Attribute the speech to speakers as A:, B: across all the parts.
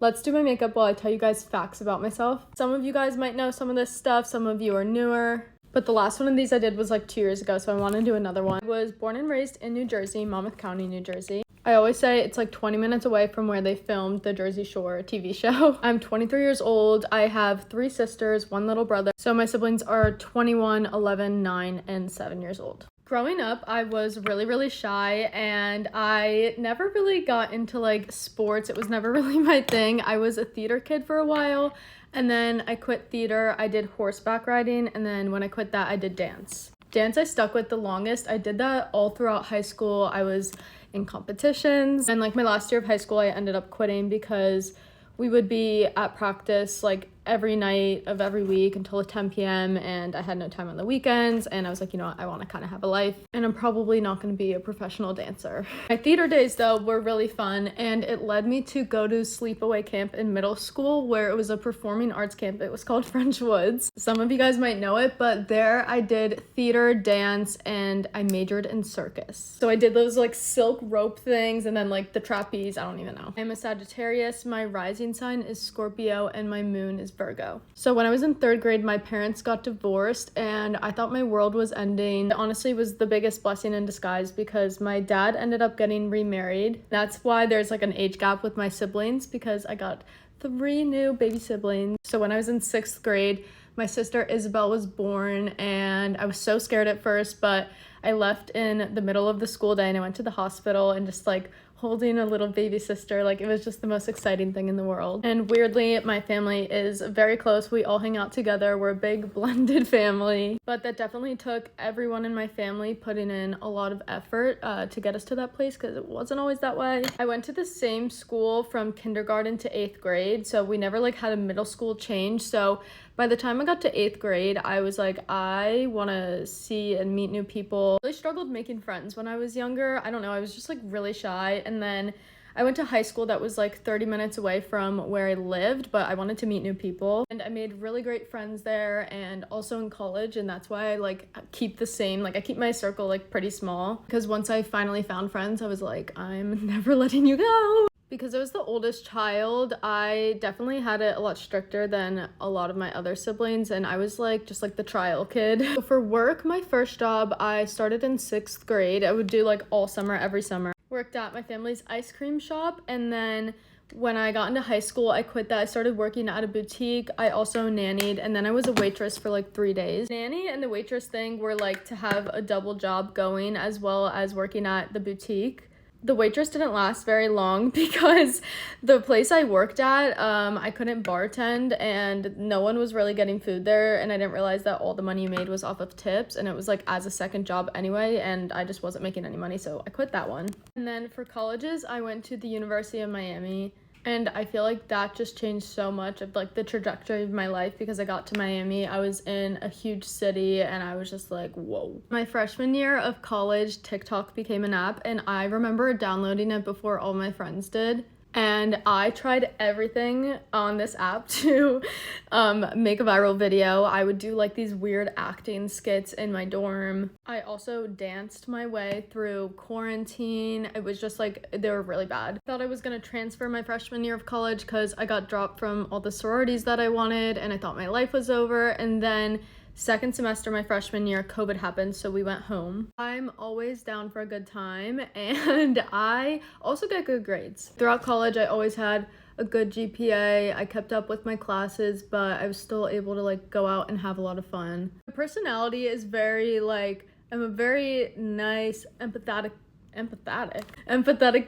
A: Let's do my makeup while I tell you guys facts about myself. Some of you guys might know some of this stuff, some of you are newer. But the last one of these I did was like 2 years ago, so I want to do another one. I was born and raised in New Jersey, Monmouth County, New Jersey. I always say it's like 20 minutes away from where they filmed the Jersey Shore TV show. I'm 23 years old. I have 3 sisters, 1 little brother. So my siblings are 21, 11, 9, and 7 years old. Growing up, I was really shy and I never really got into like sports. It was never really my thing. I was a theater kid for a while and then I quit theater. I did horseback riding and then when I quit that, I did dance. Dance I stuck with the longest. I did that all throughout high school. I was in competitions and like my last year of high school, I ended up quitting because we would be at practice like every night of every week until 10 p.m. and I had no time on the weekends and I was like, you know what, I want to kind of have a life and I'm probably not going to be a professional dancer. My theater days though were really fun and it led me to go to sleepaway camp in middle school where it was a performing arts camp. It was called French Woods. Some of you guys might know it, but there I did theater, dance, and I majored in circus. So I did those like silk rope things and then like the trapeze, I don't even know. I'm a Sagittarius, my rising sign is Scorpio and my moon is Virgo. So when I was in 3rd grade, my parents got divorced and I thought my world was ending. It honestly was the biggest blessing in disguise because my dad ended up getting remarried. That's why there's like an age gap with my siblings because I got 3 new baby siblings. So when I was in 6th grade, my sister Isabel was born and I was so scared at first, but I left in the middle of the school day and I went to the hospital and just like holding a little baby sister, like it was just the most exciting thing in the world. And weirdly, my family is very close. We all hang out together. We're a big blended family, but that definitely took everyone in my family putting in a lot of effort to get us to that place because it wasn't always that way. I went to the same school from kindergarten to 8th grade, so we never like had a middle school change. So by the time I got to 8th grade, I was like, I want to see and meet new people. I really struggled making friends when I was younger. I don't know, I was just like really shy. And then I went to high school that was like 30 minutes away from where I lived, but I wanted to meet new people. And I made really great friends there and also in college. And that's why I like keep the same, like I keep my circle like pretty small because once I finally found friends, I was like, I'm never letting you go. Because I was the oldest child, I definitely had it a lot stricter than a lot of my other siblings, and I was like just like the trial kid. So for work, my first job, I started in 6th grade. I would do like all summer, every summer. Worked at my family's ice cream shop, and then when I got into high school, I quit that. I started working at a boutique. I also nannied, and then I was a waitress for like 3 days. Nanny and the waitress thing were like to have a double job going as well as working at the boutique. The waitress didn't last very long because the place I worked at, I couldn't bartend and no one was really getting food there, and I didn't realize that all the money you made was off of tips, and it was like as a second job anyway, and I just wasn't making any money, so I quit that one. And then for colleges, I went to the University of Miami. And I feel like that just changed so much of like the trajectory of my life because I got to Miami. I was in a huge city and I was just like, whoa. My freshman year of college, TikTok became an app and I remember downloading it before all my friends did. And I tried everything on this app to make a viral video. I would do like these weird acting skits in my dorm. I also danced my way through quarantine. It was just like, they were really bad. I thought I was gonna transfer my freshman year of college because I got dropped from all the sororities that I wanted and I thought my life was over. And then second semester, my freshman year, COVID happened, so we went home. I'm always down for a good time, and I also get good grades. Throughout college, I always had a good GPA. I kept up with my classes, but I was still able to like go out and have a lot of fun. My personality is very like, I'm a very nice, empathetic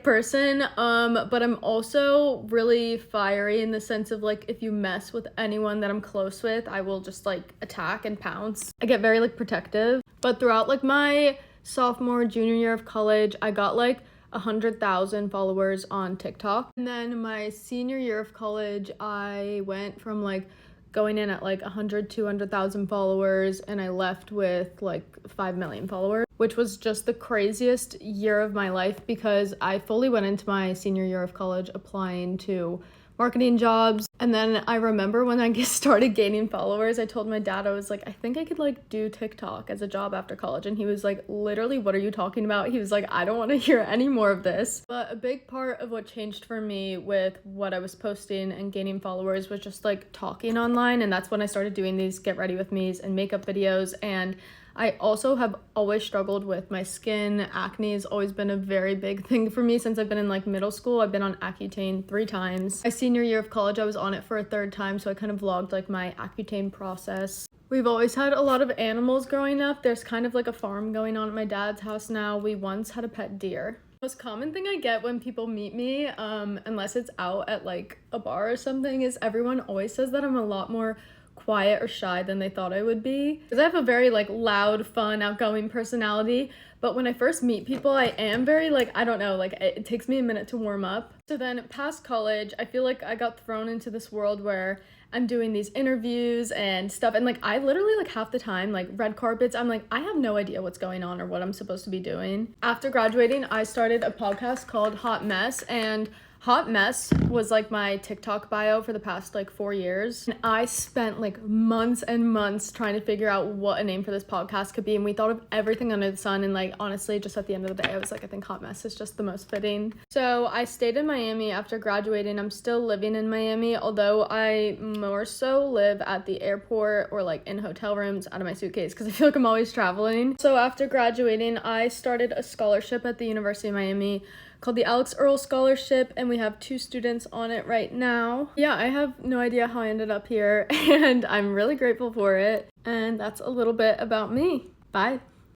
A: person, but I'm also really fiery in the sense of like if you mess with anyone that I'm close with, I will just like attack and pounce. I get very like protective, but throughout like my sophomore, junior year of college, I got like 100,000 followers on TikTok. And then my senior year of college, I went from like going in at like 200,000 followers and I left with like 5 million followers, which was just the craziest year of my life because I fully went into my senior year of college applying to marketing jobs. And then I remember when I started gaining followers, I told my dad, I was like, I think I could like do TikTok as a job after college. And he was like, literally, what are you talking about? He was like, I don't want to hear any more of this. But a big part of what changed for me with what I was posting and gaining followers was just like talking online. And that's when I started doing these get ready with me's and makeup videos. And I also have always struggled with my skin. Acne has always been a very big thing for me since I've been in like middle school. I've been on Accutane 3 times. My senior year of college, I was on it for a 3rd time, so I kind of vlogged like my Accutane process. We've always had a lot of animals growing up. There's kind of like a farm going on at my dad's house now. We once had a pet deer. Most common thing I get when people meet me, unless it's out at like a bar or something, is everyone always says that I'm a lot more quiet or shy than they thought I would be. Because I have a very like loud, fun, outgoing personality, but when I first meet people, I am very like, I don't know, like it takes me a minute to warm up. So then past college, I feel like I got thrown into this world where I'm doing these interviews and stuff, and like I literally like half the time, like red carpets, I'm like, I have no idea what's going on or what I'm supposed to be doing. After graduating, I started a podcast called Hot Mess, and Hot Mess was like my TikTok bio for the past like 4 years. And I spent like months and months trying to figure out what a name for this podcast could be. And we thought of everything under the sun. And like, honestly, just at the end of the day, I was like, I think Hot Mess is just the most fitting. So I stayed in Miami after graduating. I'm still living in Miami, although I more so live at the airport or like in hotel rooms out of my suitcase because I feel like I'm always traveling. So after graduating, I started a scholarship at the University of Miami called the Earle Scholarship, and we have 2 students on it right now. Yeah, I have no idea how I ended up here, and I'm really grateful for it. And that's a little bit about me. Bye.